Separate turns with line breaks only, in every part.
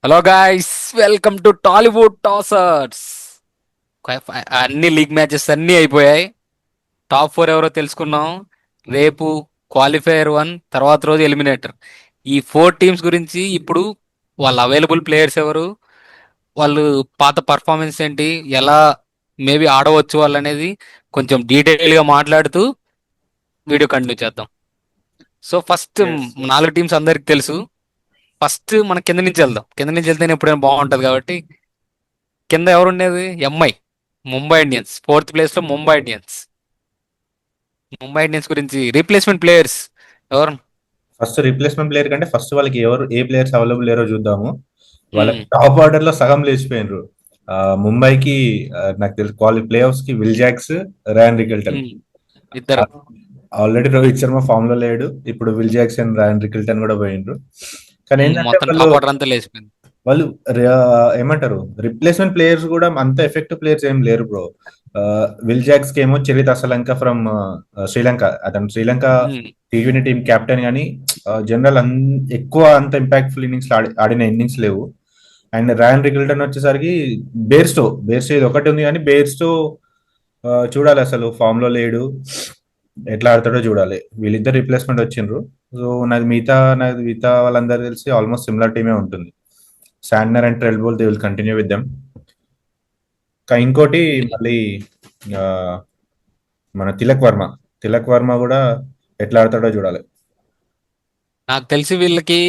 Hello guys, welcome to Tollywood tossers. అన్ని league matches అన్నీ అయిపోయాయి. టాప్ ఫోర్ ఎవరో తెలుసుకున్నాం. రేపు క్వాలిఫైయర్ 1, తర్వాత రోజు ఎలిమినేటర్. ఈ ఫోర్ టీమ్స్ గురించి ఇప్పుడు వాళ్ళ అవైలబుల్ ప్లేయర్స్ ఎవరు, వాళ్ళు పాత పర్ఫార్మెన్స్ ఏంటి, ఎలా మేబీ ఆడవచ్చు వాళ్ళు అనేది కొంచెం డీటెయిల్గా మాట్లాడుతూ వీడియో కంటిన్యూ చేద్దాం. So first
yes.
నాలుగు టీమ్స్ అందరికి తెలుసు. ఫస్ట్ మనం కింద నుంచి వెళ్దాం. కింద నుంచి వెళ్తేనే ఎప్పుడైనా బాగుంటది కాబట్టి కింద ఎవరుండేది? MI, Mumbai Indians. Fourth place లో ముంబై ఇండియన్స్. ముంబై ఇండియన్స్ గురించి రీప్లేస్మెంట్ ప్లేయర్స్ ఎవరు?
ఫస్ట్ రీప్లేస్మెంట్ ప్లేయర్ కంటే ఫస్ట్ వాళ్ళకి ఏ ప్లేయర్స్ అవైలబుల్ లేరో చూద్దాము. వాళ్ళకి
మ్మ్.
టాప్ ఆర్డర్ లో సగం లేచిపోయినరు. ముంబైకి నాకు తెలిసి ప్లే ఆఫ్స్ కి విల్ జాక్స్, రాయన్ రికిల్టన్.
మ్మ్. ఇద్దరు.
ఆల్రెడీ రోహిత్ శర్మ ఫామ్ లో లేడు. ఇప్పుడు Will Jacks and Ryan Rickelton కూడా పోయినరు. కానీ ఏంటంటే
మొత్తం
వాళ్ళు
టాప్ ఆర్డర్ అంతా లేచిపోయింది.
వాళ్ళు ఏమంటారు, రిప్లేస్మెంట్ ప్లేయర్స్ కూడా అంత ఎఫెక్టివ్ ప్లేయర్స్ ఏం లేరు బ్రో. విల్ జాక్స్ కి ఏమో చరిత్ అసలంక ఫ్రమ్ శ్రీలంక. అతను శ్రీలంక
మ్మ్.
T20 team captain. కానీ జనరల్ ఎక్కువ అంత ఇంపాక్ట్ఫుల్ ఇన్నింగ్స్ ఆడిన ఇన్నింగ్స్ లేవు. అండ్ రాయన్ రికిల్టన్ వచ్చేసరికి బేర్స్టో ఇది ఒకటి ఉంది, కానీ బేర్స్టో చూడాలి, అసలు ఫామ్ లో లేడు. ఎట్లా ఆడతాడో చూడాలి. వీళ్ళిద్దరు రీప్లేస్మెంట్ వచ్చిండ్రు. సో నాది మిగతా వాళ్ళందరూ తెలిసి ఆల్మోస్ట్ సిమిలర్ టీమే ఉంటుంది. Santner and Trent Boult they will continue with them. ఇంకోటి మళ్ళీ ఆ, మన తిలక్ వర్మ కూడా ఎట్లా ఆడతాడో చూడాలి.
నాకు తెలిసి వీళ్ళకి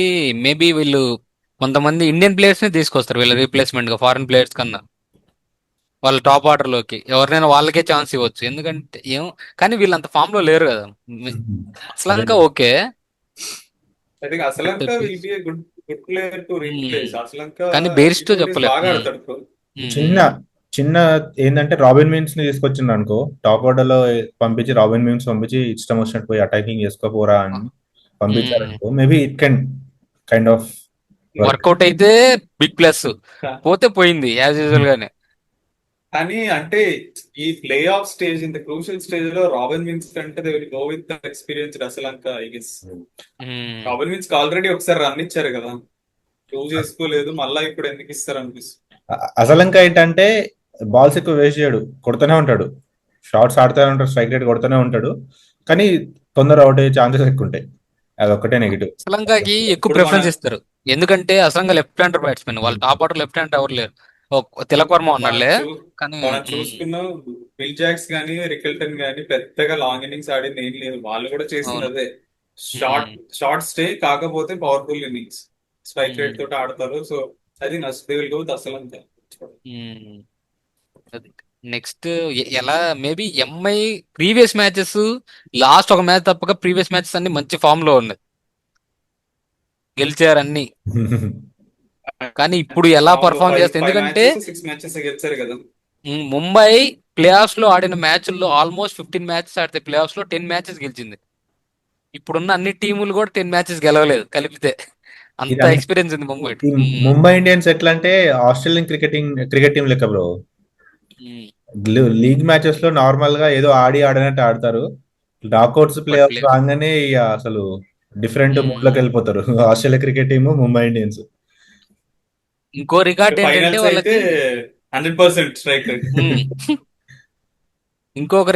మేబీ వీళ్ళు కొంతమంది ఇండియన్ ప్లేయర్స్ ని తీసుకొస్తారు వీళ్ళ రీప్లేస్మెంట్ గా, ఫారెన్ ప్లేయర్స్ కన్నా. వాళ్ళ టాప్ ఆర్డర్ లోకి ఎవరినైనా వాళ్ళకే ఛాన్స్ ఇవ్వచ్చు. ఎందుకంటే ఏం, కానీ వీళ్ళంత ఫామ్ లో లేరు కదా.
అదే.
Asalanka okay.
I think
but
Asalanka will be good good player to replace. Asalanka
కానీ బేరిస్టో
టీ20
చెప్పలేం.
బాగా ఆడతాడు bro. చిన్న
మ్మ్.
చిన్న ఏంటంటే రాబిన్ మీమ్స్ ని తీసుకొచ్చిండు అనుకో, టాప్ ఆర్డర్ లో పంపించి రాబిన్ మీమ్స్ పంపించి ఇష్టం వచ్చినట్టు పోయి అటాకింగ్ చేసుకోపోరా అని పంపించారనుకో, maybe it can kind of work.
Work out అయితే బిగ్ ప్లస్, పోతే పోయింది యాజ్ యూజువల్ గానే.
కానీ అంటే ఈ ప్లే ఆఫ్ స్టేజ్, ఇంత క్రూషియల్ స్టేజ్ లో రాబిన్ విన్స్ కంటే they will go with experience Asalanka I guess.
Hmm.
Robin Minz కి ఆల్రెడీ ఒకసారి రన్ ఇచ్చారు కదా, ప్రూవ్ చేసుకోలేదు, మళ్ళా ఇప్పుడు ఎందుకు ఇస్తారు అనిపిస్తుంది. అసలంక ఏంటంటే బాల్స్ ఎక్కువ వేస్ట్ చేయడు, కొడుతూనే ఉంటాడు. షార్ట్స్ ఆడుతూనే ఉంటాడు, స్ట్రైక్ రేట్ కొడుతూనే ఉంటాడు. కానీ తొందర అవుట్ అయ్యే ఛాన్సెస్ ఎక్కువ ఉంటాయి. అదొక్కటే నెగిటివ్.
శ్రీలంకకి ఎక్కువ
ఇప్పుడు మన
ప్రిఫరెన్స్ ఇస్తారు. ఎందుకంటే అసలు లెఫ్ట్ హ్యాండర్ బ్యాట్స్మెన్, వాళ్ళ టాప్ ఆర్డర్ లెఫ్ట్ హ్యాండ్ ఎవరు లేరు. తిలక్ వర్మ
మనం
ఉన్నాడులే.
చూ
కానీ
మనం చూసుకున్న విల్ జాక్స్ గానీ రికిల్టన్ గానీ పెద్దగా లాంగ్ ఇన్నింగ్స్ ఆడింది ఏం లేదు. వాళ్ళు కూడా చేసింది
అవును.
అదే, షార్ట్
మ్మ్.
షార్ట్ స్టే, కాకపోతే పవర్ఫుల్ ఇన్నింగ్స్, స్ట్రైక్ రేట్
మ్మ్.
తోటి ఆడతారు. సో అది they will go with Asalanka.
మ్మ్. అది నెక్స్ట్ ఎలా maybe MI previous matches, last ఒక మ్యాచ్ తప్పక ప్రీవియస్ మ్యాచెస్ అన్ని మంచి ఫామ్ లో ఉన్నాయి, గెలిచారు అన్ని. కానీ ఇప్పుడు ఎలా
ఫామ్ లో
పర్ఫామ్
ఫైవ్
చేస్తుంది,
ఫైవ్
ఎందుకంటే
మ్యాచెస్ 6 మ్యాచెస్ గెలిచారు కదా.
ముంబై ప్లే ఆఫ్స్ లో ఆడిన మ్యాచ్ల్లో ఆల్మోస్ట్ 15 మ్యాచెస్ ఆడితే ప్లే ఆఫ్స్ లో 10 మ్యాచెస్ గెలిచింది. ఇప్పుడున్న అన్ని టీములు కూడా 10 మ్యాచెస్ గెలవలేదు కలిపితే. అంత
ఇది
ఎక్స్పీరియన్స్ ఉంది ముంబై.
ఈ ముంబై ఇండియన్స్ ఎట్లా అంటే ఆస్ట్రేలియన్ క్రికెట్ టీం లెక్క బ్రో. లీగ్ మ్యాచెస్ లో నార్మల్ గా ఏదో ఆడినట్టు ఆడతారు. నాకౌట్స్ ప్లే
బట్
ఆఫ్స్ రాగానే ఇక అసలు డిఫరెంట్ మూడ్ లోకి వెళ్ళిపోతారు. Australia cricket team, Mumbai Indians.
ఇంకో రికార్డ్ ఏంటంటే
ఫైనల్స్ అయితే
వాళ్ళకి
100% స్ట్రైక్ రేట్.
మ్మ్, ఇంకొక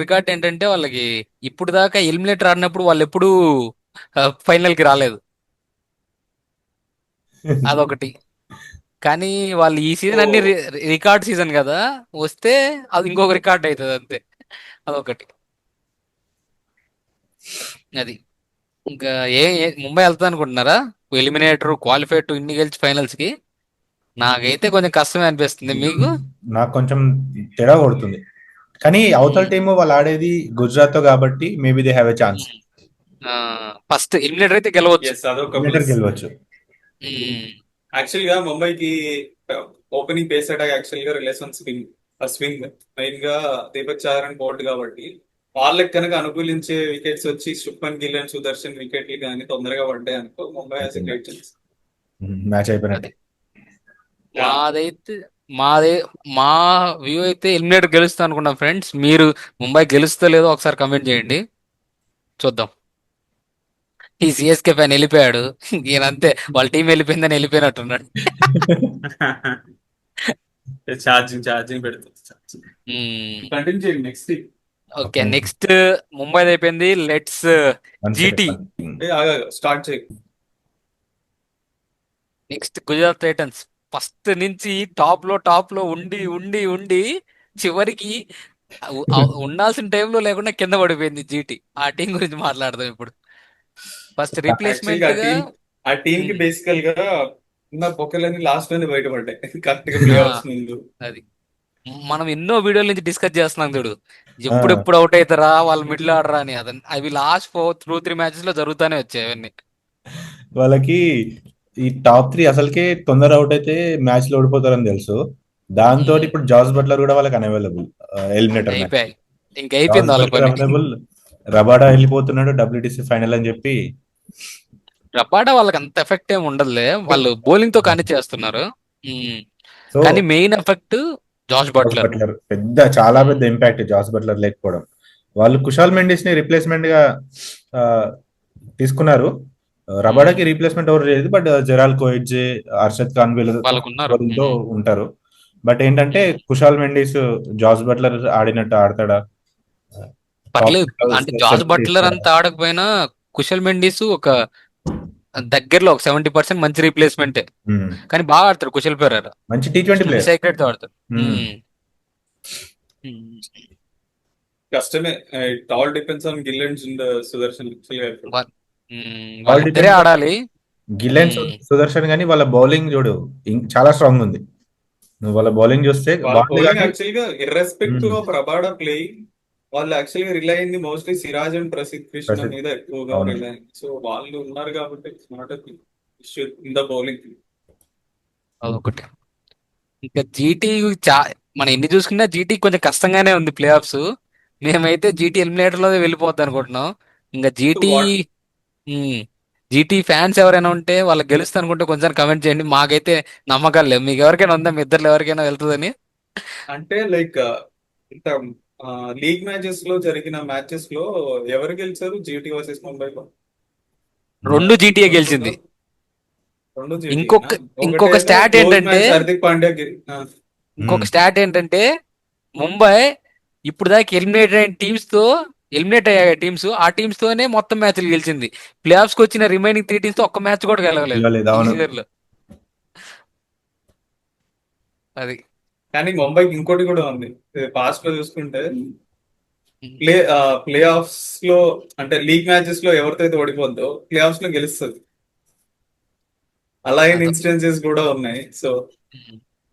రికార్డ్ ఏంటంటే వాళ్ళకి ఇప్పుడు దాకా ఎలిమినేటర్ ఆడినప్పుడు వాళ్ళు ఎప్పుడు ఫైనల్ కి రాలేదు. అదొకటి. కానీ వాళ్ళు ఈ
ఓ,
సీజన్ అన్ని రికార్డ్ సీజన్ కదా, వస్తే అది ఇంకొక రికార్డ్ అవుతుంది అంతే. అదొకటి. అది ఇంకా ముంబై వెళ్తా అనుకుంటున్నారా? ఎలిమినేటర్, క్వాలిఫైర్ టు ఇన్ని గెలిచి ఫైనల్స్ కి. నాకైతే కొంచెం కష్టమే అనిపిస్తుంది. మీకు?
నాకు కొంచెం తేడా కొడుతుంది. కానీ అవతల టీము వాళ్ళు ఆడేది గుజరాత్ తో కాబట్టి maybe they have a chance.
First eliminator అయితే గెలవచ్చు.
ఎస్, అదొక ప్లస్ గెలవచ్చు.
మ్మ్.
యాక్చువల్ గా ముంబైకి ఓపెనింగ్ పేస్ అటాక్ యాక్చువల్ గా రిలేషన్ స్వింగ్ మెయిన్ గా దీపక్ చాహర్ అండ్ బోల్ట్ కాబట్టి వాళ్ళకి కనుక అనుకూలించే వికెట్స్ వచ్చి శుభ్మన్ గిల్ అండ్ సుదర్శన్ వికెట్లు కానీ తొందరగా పడ్డాయి అనుకో, Mumbai has a great chance. Match అయిపోయినట్టే.
అది మాదైతే మాదే మా వ్యూ అయితే ఎలిమినేటర్ గెలుస్తా అనుకున్నాం ఫ్రెండ్స్. మీరు ముంబై గెలుస్తా లేదో ఒకసారి కమెంట్ చేయండి, చూద్దాం. ఈ సిఎస్కే ఫ్యాన్ వెళ్ళిపోయాడు. ఈయనంతే, వాళ్ళ టీం వెళ్ళిపోయిందని వెళ్ళిపోయినట్టున్నాడు.
ఛార్జింగ్ పెడుతుంది ఛార్జింగ్. కంటిన్యూ చేయండి నెక్స్ట్.
ఓకే, నెక్స్ట్ ముంబై అయిపోయింది. Let's
One
GT.
second.
Start చేయి.
Next Gujarat Titans. ఫస్ట్ నుంచి టాప్ లో ఉండి ఉండి ఉండి చివరికి ఉండాల్సిన టైంలో లేకుండా కింద పడిపోయింది జీటీ. ఆ టీం గురించి మాట్లాడదాం ఇప్పుడు. ఫస్ట్ రీప్లేస్మెంట్
యాక్చువల్గా
గా.
ఆ టీమ్ కి బేసికల్ గా ఉన్న బొక్కలన్నీ లాస్ట్ లోనే బయటపడ్డాయి కరెక్ట్ గా ప్లే ఆఫ్స్ ముందు.
అది మనం ఎన్నో వీడియోల నుంచి డిస్కస్ చేస్తున్నాం చూడు, ఎప్పుడెప్పుడు అవుట్ అవుతారా వాళ్ళు, మిడిల్ ఆడరా అని. అవి లాస్ట్ 2-3 మ్యాచెస్ లో జరుగుతానే వచ్చాయి అవన్నీ.
వాళ్ళకి ఈ టాప్ 3 అసలుకే తొందర అవుట్ అయితే మ్యాచ్ లో ఓడిపోతారని తెలుసు. దాంతో ఇప్పుడు జాస్ బట్లర్ కూడా వాళ్ళకి అనవైలబుల్ ఎలిమినేటర్ మ్యాచ్.
అయిపోయాయి, ఇంక అయిపోయింది వాళ్ళ పని.
అవైలబుల్. రబాడా వెళ్ళిపోతున్నాడు WTC ఫైనల్ అని చెప్పి.
రబాడా వాళ్ళకి అంత ఎఫెక్ట్ ఏమి ఉండదులే, వాళ్ళు బౌలింగ్ తో కానీ చేస్తున్నారు.
సో
కానీ main effect Jos Buttler.
Buttler చాలా పెద్ద ఇంపాక్ట్ జాస్ బట్లర్ లేకపోవడం. వాళ్ళు కుషాల్ మెండిస్ ని రిప్లేస్మెంట్ గా ఆ, తీసుకున్నారు. రబాడాకి రీప్లేస్మెంట్ ఎవరు లేదు, బట్ జెరాల్ కోయిడ్జే, అర్షద్ ఖాన్
వాళ్ళకున్నారు.
వీళ్ళతో ఉంటారు. బట్ ఏంటంటే కుషాల్ మెండిస్ జాస్ బట్లర్ ఆడినట్టు ఆడతాడా?
పర్లేదు,
Top
అంటే జాస్ బట్లర్
చేస్తాడా?
అంతా ఆడకపోయినా కుశల్ మెండిస్ ఒక దగ్గరలో ఒక 70% మంచి రీప్లేస్మెంటే.
Hmm.
కానీ బాగా ఆడతాడు కుశల్ పెరేరా,
మంచి T20 ప్లేయర్.
సీక్రెట్ తో ఆడతాడు.
కష్టమే. ఇట్ ఆల్ డిపెండ్స్ ఆన్ గిల్లెన్స్ అండ్ సుదర్శన్ యాక్చువల్గా.
వాళ్ళిద్దరే ఆడాలి.
గిల్లెన్ సుదర్శన్ గానీ వాళ్ళ బౌలింగ్ చూడు చాలా స్ట్రాంగ్ ఉంది. నువ్వు వాళ్ళ బౌలింగ్ చూస్తే బాగుంది కానీ
యాక్చువల్గా ఇర్రెస్పెక్టివ్ ఆఫ్ రబాడా ప్లేయింగ్, వాళ్ళు యాక్చువల్గా రిలై అయింది మోస్ట్లీ సిరాజ్ అండ్ ప్రసిద్ కృష్ణ మీద ఎక్కువగా
అవును.
రిలై. సో వాళ్ళు ఉన్నారు కాబట్టి it's not issue in the bowling.
అదొకటి. ఇంకా జీటీ మనం ఎన్ని చూసుకున్నా జీటీ కొంచెం కష్టంగానే ఉంది ప్లే ఆఫ్స్. మేమైతే జీటీ ఎలిమినేటర్ లో వెళ్ళిపోద్ది అనుకుంటున్నాం. ఇంకా జీటీ ఫ్యాన్స్ ఎవరైనా ఉంటే వాళ్ళకి గెలుస్తా అనుకుంటే కొంచెం కమెంట్ చేయండి. మాకైతే నమ్మకాలు లేవు. మీకు ఎవరికైనా ఉందా? మీ ఇద్దరు ఎవరికైనా వెళ్తుందని?
అంటే లైక్ ఇంత లీగ్ మ్యాచెస్ లో జరిగిన మ్యాచెస్ లో ఎవరు గెలిచారు జీటీ వర్సెస్ ముంబైలో?
రెండు జీటీఏ గెలిచింది.
రెండు
ఇంకొక స్టాట్ ఏంటంటే
హార్దిక్ పాండ్యా
ఇంకొక స్టాట్ ఏంటంటే ముంబై ఇప్పుడు దాకా ఎలిమినేట్ అయ్యాయి టీమ్స్, ఆ టీమ్స్ తోనే మొత్తం మ్యాచ్లు గెలిచింది. ప్లే ఆఫ్స్ కి వచ్చిన రిమైనింగ్ 3 టీమ్స్ తో ఒక్క మ్యాచ్ కూడా గెలవలేదు
గెలవలేదు, అవును.
ఈ season లో. అది
కానీ ముంబైకి ఇంకోటి కూడా ఉంది. పాస్ట్ లో చూసుకుంటే ప్లే ఆఫ్స్ లో అంటే లీగ్ మ్యాచెస్ లో ఎవరితో అయితే ఓడిపోద్దో ప్లే ఆఫ్స్ లో గెలుస్తుంది. అలా అయిన ఇన్స్టెన్సెస్ కూడా ఉన్నాయి. సో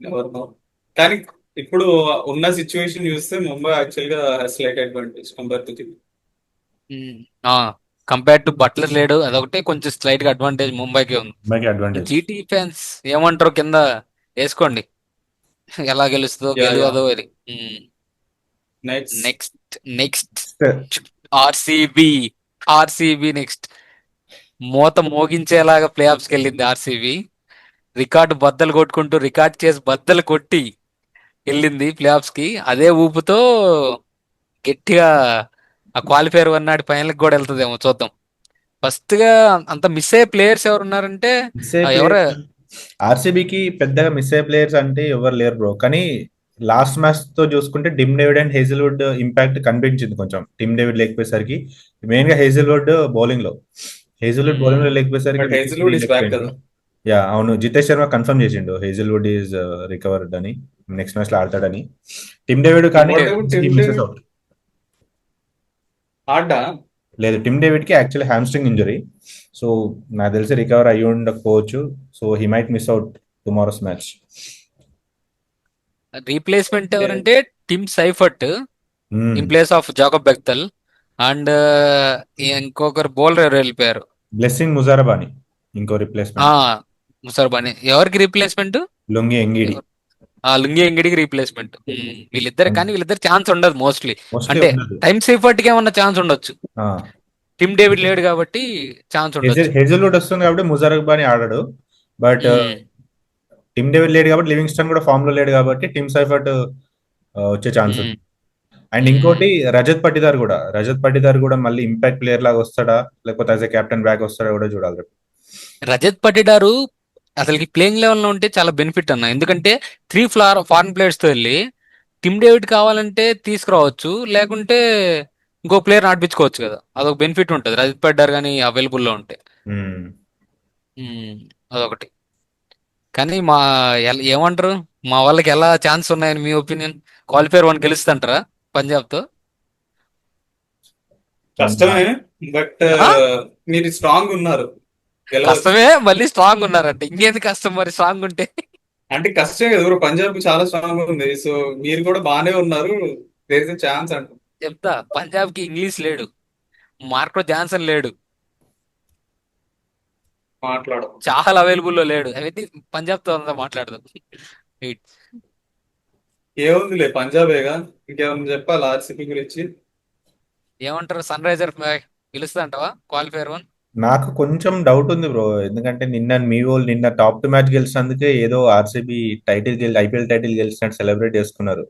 ఎవరు నో. కానీ ఇప్పుడు ఉన్న సిచ్యువేషన్ చూస్తే ముంబై యాక్చువల్ గా slight advantage compare to
compare to Buttler లేడు, అదొకటే కొంచెం స్లైట్ గా అడ్వాంటేజ్ ముంబైకి ఉంది.
అడ్వాంటేజ్.
జీటీ ఫ్యాన్స్ ఏమంటారు కింద వేసుకోండి, ఎలా గెలుస్తుందో గెలవదో అది. నెక్స్ట్ ఆర్సీబీ నెక్స్ట్ మోత మోగించేలాగా ప్లే ఆఫ్స్కి వెళ్ళింది ఆర్సీబీ. రికార్డు బద్దలు కొట్టి వెళ్ళింది ప్లే ఆఫ్స్ కి. అదే ఊపుతో గట్టిగా ఆ క్వాలిఫైర్ వన్నాడు ఫైనల్ కూడా వెళ్తుందేమో చూద్దాం. ఫస్ట్ గా అంత మిస్ అయ్యే ప్లేయర్స్ ఎవరు ఉన్నారంటే ఎవరు
ఆర్సీబీకి పెద్దగా మిస్ అయ్యే ప్లేయర్స్ అంటే ఎవరు లేరు బ్రో. కానీ లాస్ట్ మ్యాచ్ తో చూసుకుంటే Tim David and Hazlewood impact కనిపించింది కొంచెం. టిమ్ డేవిడ్ లేకపోయేసరికి మెయిన్ గా హేజిల్వుడ్ బౌలింగ్ లో లేకపోయేసరికి యా అవును, జితేష్ శర్మ కన్ఫర్మ్ చేసిండు హేజిల్వుడ్ ఈజ్ రికవర్డ్ అని, నెక్స్ట్ మ్యాచ్ లో ఆడతాడని. టిమ్ డేవిడ్ కానీ లేదు, టిమ్ డేవిడ్ కి యాక్చువల్లీ హ్యామ్స్ట్రింగ్ ఇంజరీ. సో నాకు తెలిసి రికవర్ అయ్యి ఉండకపోవచ్చు. So he might miss out tomorrow's match.
Replacement ఎవరంటే Tim Seifert in place of Jacob Bethell and ఇంకొకరు బౌలర్ ఎవరు వెళ్ళిపోయారు,
బ్లెస్సింగ్ ముజారబాని ఇంకో రిప్లేస్మెంట్.
ముసర్బాని. ఎవరికి రీప్లేస్మెంట్?
Lungi Ngidi.
లుంగి ఎంగిడికి రీప్లేస్మెంట్. వీళ్ళిద్దరు ఛాన్స్ ఉండదు మోస్ట్లీ. అంటే టైమ్ సైఫర్ట్ కి ఏమన్నా ఛాన్స్ ఉండొచ్చు, టిమ్ డేవిడ్ లేడు కాబట్టి ఛాన్స్ ఉండొచ్చు.
హేజిల్వుడ్ వస్తుంది కాబట్టి ముజారబాని ఆడాడు. బట్ టిమ్ డేవిడ్ లేడు కాబట్టి, లివింగ్స్టన్ కూడా ఫామ్ లో లేడు కాబట్టి టిమ్ సైఫర్ట్ వచ్చే ఛాన్స్ ఉంది. అండ్ ఇంకోటి రజత్ పటిదార్ కూడా మళ్ళీ ఇంపాక్ట్ ప్లేయర్ లాగా వస్తాడా, లేకపోతే యాజ్ ఎ కెప్టెన్ బ్యాక్ వస్తాడా కూడా చూడాలి రేపు.
రజత్ పటిడారు అసలుకి ప్లేయింగ్ లెవెల్ లో ఉంటే చాలా బెనిఫిట్ అన్న, ఎందుకంటే ఫారెన్ ప్లేయర్స్ తో వెళ్ళి టిమ్ డేవిడ్ కావాలంటే తీసుకురావచ్చు, లేకుంటే ఇంకో ప్లేయర్ ఆడిపించుకోవచ్చు కదా, అదొక బెనిఫిట్ ఉంటుంది రజత్ పటిడార్ కానీ అవైలబుల్లో ఉంటే.
మ్మ్.
ఉమ్, అదొకటి. కానీ ఏమంటారు, మా వాళ్ళకి ఎలా ఛాన్స్ ఉన్నాయని మీ ఒపీనియన్? క్వాలిఫైర్ 1 గెలుస్తుంటారా పంజాబ్ తో?
కష్టమే, బట్
ఆ?
మీరు స్ట్రాంగ్ ఉన్నారు, గెలవచ్చు.
కష్టమే, మళ్ళీ స్ట్రాంగ్ ఉన్నారంటే ఇంకేంది కష్టం మరి, స్ట్రాంగ్ ఉంటే.
అంటే కష్టమే కదా బ్రో, పంజాబ్ చాలా స్ట్రాంగ్ ఉంది. సో మీరు కూడా బానే ఉన్నారు, దేర్ ఇస్ ఛాన్స్ అంట.
చెప్తా, పంజాబ్ కి ఇంగ్లీష్ లేడు, మార్కో జాన్సన్ లేడు,
మాట్లాడు.
చాలా అవైలబుల్లో లేడు, అవన్నీ పంజాబ్ తో అంతా మాట్లాడదాం. Wait.
ఏముందిలే, పంజాబేగా. ఇంకేమన్నా చెప్పాలి ఆర్సీబీ గురించి?
ఏమంటారు, సన్ రైజర్ గెలుస్తా అంటావా క్వాలిఫైర్ 1?
నాకు కొంచెం డౌట్ ఉంది బ్రో, ఎందుకంటే మీ వాళ్ళు నిన్న టాప్ 2 మ్యాచ్ గెలిచినందుకే ఏదో ఆర్సీబీ ఐపీఎల్ టైటిల్ గెలిచినట్టు సెలబ్రేట్ చేసుకున్నారు.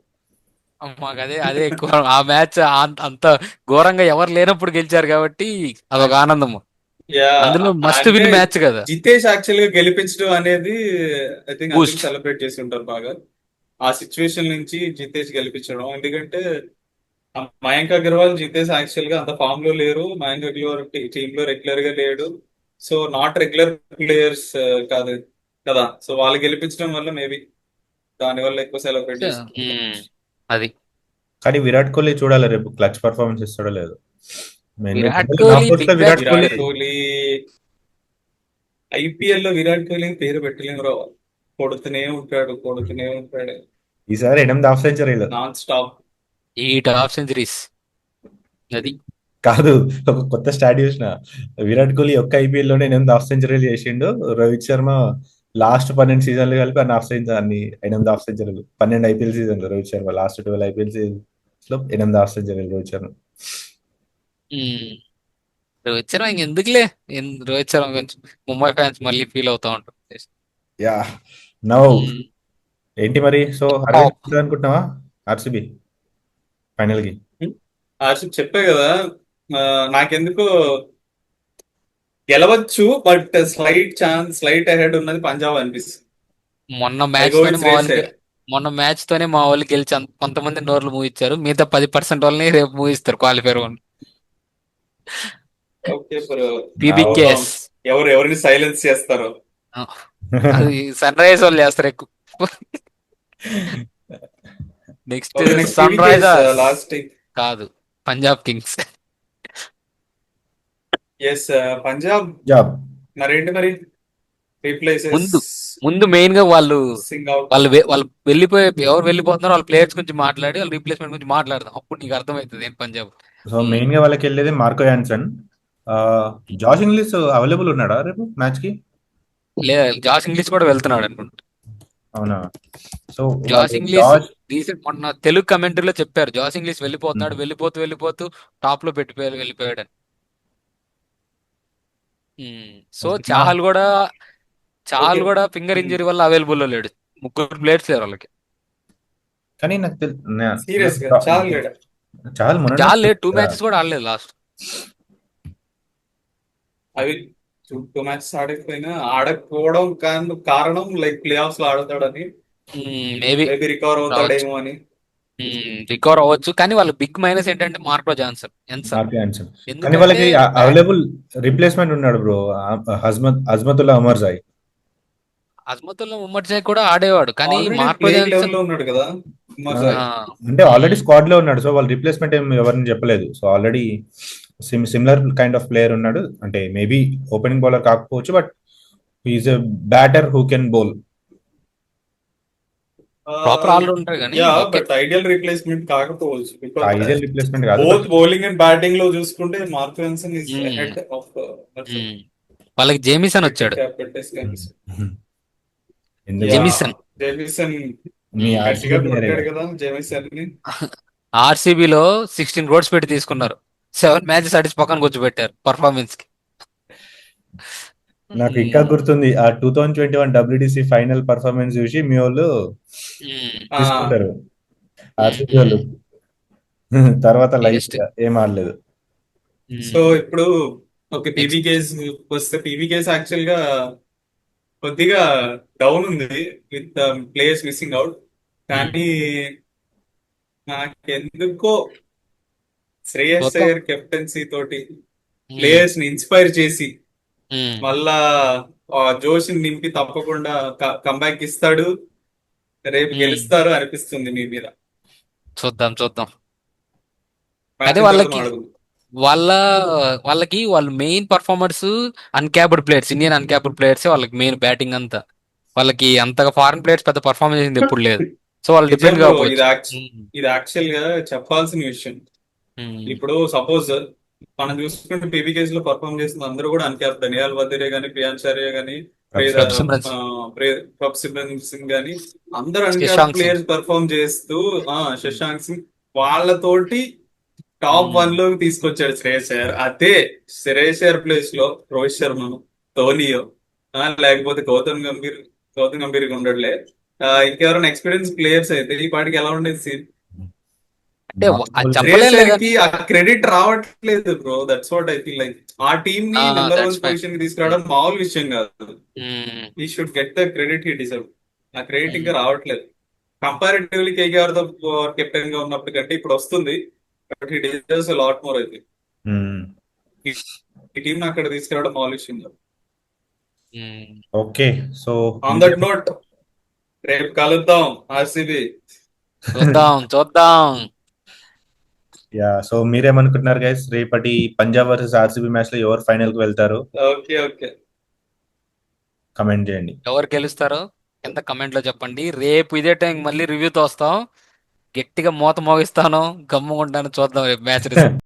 మాకు అదే అదే ఎక్కువ, ఆ మ్యాచ్ అంత ఘోరంగా ఎవరు లేనప్పుడు గెలిచారు కాబట్టి అదొక ఆనందం.
యా,
అందులో మస్ట్
అంటే
విన్ మ్యాచ్ కదా.
జితేష్ యాక్చువల్ గా గెలిపించడం అనేది ఐ థింక్ అందరూ
బూస్ట్.
సెలబ్రేట్ చేసి ఉంటారు బాగా. ఆ సిచ్యువేషన్ నుంచి జితేష్ గెలిపించడం, ఎందుకంటే మయాంక్ అగర్వాల్, జితేష్ యాక్చువల్ గా అంత ఫామ్ లో లేరు. మయాంక్ అగర్వాల్ టీమ్ లో రెగ్యులర్ గా లేడు. సో నాట్ రెగ్యులర్ ప్లేయర్స్ కాదు కదా. సో వాళ్ళు గెలిపించడం వల్ల మేబీ దాని వల్ల ఎక్కువ సెలబ్రేట్ చేసుకుంటారు.
అది
కానీ విరాట్ కోహ్లీ చూడాలి రేపు క్లచ్ పర్ఫార్మెన్స్ ఇస్తాడో లేదు.
విరాట్ కోహ్లీ
నాకైతే
big
Virat
match.
Kohli
Virat Kohli IPL లో విరాట్ కోహ్లీ పేరు పెట్టలేము రావు. కొడుతూనే ఉంటాడు
ఈసారి 8 హాఫ్ సెంచరీలు
నాన్ స్టాప్.
8 half centuries. అది
కాదు, ఒక కొత్త స్టాట్ చూసిన. విరాట్ కోహ్లీ ఒక్క ఐపీఎల్ లోనే 8 హాఫ్ సెంచరీలు చేసిండు. రోహిత్ శర్మ లాస్ట్ 12 సీజన్లు కలిపి అన్ని 8 హాఫ్ సెంచరీలు. 12 ఐపీఎల్ సీజన్లు Rohit Sharma, last 12 IPL season లో 8 హాఫ్ సెంచరీలు రోహిత్ శర్మ.
ఉమ్, రోహిత్ శర్మ ఇంకెందుకులే, రోహిత్ శర్మ గురించి ముంబై ఫ్యాన్స్ మళ్ళీ ఫీల్ అవుతా ఉంటారు.
యా, నౌ
ఉమ్,
ఏంటి మరి? So
top.
అనుకుంటున్నావా ఆర్సీబీ ఫైనల్ కి?
హర్షిత్ చెప్పే కదా, ఆ, నాకెందుకో గెలవచ్చు, బట్ స్లైట్ అహెడ్ ఉన్నది పంజాబ్ అనిపిస్తుంది.
మొన్న
ఐ
మ్యాచ్
గో
తోనే
విత్
మా
రేస్
వాళ్ళకి
సైడ్.
మొన్న మ్యాచ్ తోనే మా వాళ్ళు గెలిచి కొంతమంది నోర్లు మూయిచ్చారు, మిగతా 10% వాళ్ళని రేపు మూయిస్తారు క్వాలిఫైర్ 1.
ఓకే బ్రో, చూద్దాం
పీబీకేఎస్.
ఎవరిని సైలెన్స్ చేస్తారో.
అది సన్ రైజ్ వాళ్ళు చేస్తారు ఎక్కువ. నెక్స్ట్
ఓకే, నెక్స్ట్
సన్
టీవీకేఎస్
రైజర్స్.
లాస్ట్.
కాదు, పంజాబ్ కింగ్స్.
ఎస్, పంజాబ్.
జాబ్.
మరేంటి మరి రీప్లేసెస్
ముందు ముందు మెయిన్ గా వాళ్ళు
సింగ్ అవుట్.
వాళ్ళు వెళ్ళిపోయే, ఎవరు వెళ్ళిపోతున్నారో వాళ్ళ ప్లేయర్స్ గురించి మాట్లాడి, వాళ్ళ రీప్లేస్మెంట్ గురించి మాట్లాడదాం, అప్పుడు నీకు అర్థమవుతుంది ఏం పంజాబ్.
సో మెయిన్ గా వాళ్ళకి వెళ్ళేది Marco Jansen. Josh Inglis available ఉన్నాడా రేపు మ్యాచ్ కి?
లేదా జాష్ ఇంగ్లీష్ కూడా వెళ్తున్నాడు అనుకుంటా.
అవునా? సో
జాష్
వాళ్ళు
ఇంగ్లీష్
జాష్
రీసెంట్ మొన్న తెలుగు కమెంటరీలో చెప్పారు, జాష్ ఇంగ్లీష్ వెళ్ళిపోతున్నాడు, వెళ్ళిపోతూ టాప్ లో వెళ్ళిపోయాడు అని. So
okay.
చాహల్ కూడా ఫింగర్ ఇంజరీ వల్ల అవైలబుల్ లో లేడు. 3 ప్లేయర్స్ లేరు వాళ్ళకి.
కానీ నాకు
సీరియస్ గా చాలా లేడు.
చాలా మొన్న
చాలు లేదు, 2 మ్యాచెస్ కూడా ఆడలేదు లాస్ట్.
అవి 2 మ్యాచెస్ ఆడకపోవడం కారణం లైక్ ప్లే ఆఫ్స్ లో ఆడతాడని,
మేబీ
మేబీ రికవర్
రావచ్చు,
అవుతాడేమో అని.
రికవర్ అవ్వచ్చు. కానీ వాళ్ళ బిగ్ మైనస్ ఏంటంటే Marco Jansen Jansen.
Marco Jansen. కానీ
ఎందుకంటే
వాళ్ళకి అవైలబుల్ రిప్లేస్మెంట్ ఉన్నాడు bro, Azmatullah Omarzai.
Azmatullah Omarzai కూడా ఆడేవాడు, కానీ
already
Marco
playing eleven
Jansen.
లో ఉన్నాడు కదా
ఆ,
మజాయ్.
అంటే ఆల్రెడీ స్క్వాడ్ లో ఉన్నాడు. సో వాళ్ళు రిప్లేస్మెంట్ ఏం ఎవరిని చెప్పలేదు. So already similar kind of player ఉన్నాడు. అంటే మేబీ ఓపెనింగ్ బౌలర్ కాకపోవచ్చు, but he's a batter who can bowl.
Proper allrounder కానీ
yeah,
okay.
But ideal replacement కాకపోవచ్చు, బికాస్
ఐడియల్ రిప్లేస్మెంట్ కాదు,
both
but
bowling and batting లో చూసుకుంటే Marco Jansen is
hmm.
Head of
వాళ్ళకి Jamieson వచ్చాడు.
ఎందుకు
Jamieson.
Jamieson
మీ
గట్టిగా
RCB
కొట్టాడు కదా జేమిసన్ ని.
ఆర్సీబీలో 16 క్రోర్స్ పెట్టి తీసుకున్నారు, 7 మ్యాచెస్ ఆడిచి పక్కన కూర్చోబెట్టారు పర్ఫార్మెన్స్ కి.
నాకు ఇంకా గుర్తుంది ఆ 2021 WDC ఫైనల్ పర్ఫార్మెన్స్ చూసి మీ వాళ్ళు తీసుకుంటారు ఆర్సీబీ వాళ్ళు. తర్వాత లైట్
నెక్స్ట్
ఏం ఆడలేదు.
సో ఇప్పుడు ఓకే,
నెక్స్ట్
పీవీకేస్ వస్తే పీవీకేస్ యాక్చువల్ గా కొద్దిగా డౌన్ ఉంది విత్ ప్లేయర్స్ మిస్సింగ్ అవుట్. కానీ నాకెందుకో శ్రేయస్
చూద్దాం.
అయ్యర్ కెప్టెన్సీ తోటి ప్లేయర్స్ ని ఇన్స్పైర్ చేసి మళ్ళా ఆ జోష్ని నింపి తప్పకుండా కంబ్యాక్ ఇస్తాడు, రేపు గెలుస్తారు అనిపిస్తుంది మీ మీద.
చూద్దాం చూద్దాం.
మ్యాచ్
అదే
తర్వాత
వాళ్ళకి
అడుగు.
వాళ్ళ వాళ్ళ main performers uncapped players, Indian uncapped players వాళ్ళకి మెయిన్ బ్యాటింగ్ అంతా. వాళ్ళకి అంతగా ఫారెన్ ప్లేయర్స్ పెద్ద పర్ఫార్మెన్స్ చేసింది ఎప్పుడు లేదు. సో వాళ్ళు
నిజం
డిపెండ్
బ్రో,
కాకపోవచ్చు.
ఇది యాక్చువల్ గా చెప్పాల్సిన విషయం.
ఉమ్.
ఇప్పుడు సపోజ్ మనం చూసుకుంటే పీవీకేస్ లో పర్ఫార్మ్ చేసిన అందరూ కూడా అన్క్యాప్డ్. నిహాల్ వదీరే గానీ, ప్రియాంశార్య గానీ,
ప్రబ్ సిమ్రన్
ప్రబ్ సిమ్రన్ సింగ్ గానీ, అందరు uncapped
Shashank Singh.
Players perform చేస్తూ శశాంక్ సింగ్ వాళ్ళతోటి టాప్
ఉమ్.
1 లోకి తీసుకొచ్చాడు శ్రేయస్ అయ్యర్. అదే శ్రేయస్ అయ్యర్ ప్లేస్ లో రోహిత్ శర్మను, ధోనియో, లేకపోతే గౌతమ్ గంభీర్ ఉండడులే, ఇంకెవరైనా ఎక్స్పీరియన్స్ ప్లేయర్స్ అయితే ఈ పాటికి ఎలా ఉండేది సీన్.
అంటే అది
మామూలు
చెప్పలేం
శ్రేయస్ అయ్యర్ కి
లేదని.
ఆ క్రెడిట్ రావట్లేదు bro. That's what I feel like. ఆ టీమ్ ని నెంబర్ 1
దట్స్ ఫైన్.
పొజిషన్ కి తీసుకురావడం మామూలు విషయం కాదు. ఈ should get the credit he deserve. ఆ క్రెడిట్ ఇంకా రావట్లేదు. కంపారిటివ్లీ కేకేఆర్ తో కెప్టెన్ గా ఉన్నప్పుడు కంటే ఇప్పుడు వస్తుంది. But he deserves lot more అయితే. ఈ టీం అక్కడ తీసుకురావడం మామూలు విషయం కాదు.
Okay. So
on that note, రేపు కలుద్దాం ఆర్సీబీ.
చూద్దాం చూద్దాం.
యా, సో మీరేమనుకుంటున్నారు గైస్? రేపటి పంజాబ్ వర్సెస్ ఆర్సీబీ మ్యాచ్ లో ఎవరు ఫైనల్ కు వెళ్తారు?
Okay okay.
కమెంట్ చేయండి.
ఎవరు గెలుస్తారో కింద కమెంట్ లో చెప్పండి. రేపు ఇదే టైం మళ్ళీ రివ్యూతో వస్తాం. గట్టిగా మూత మోగిస్తాను, గమ్ముకుంటాను. చూద్దాం రేపు మ్యాచ్ రిజల్ట్.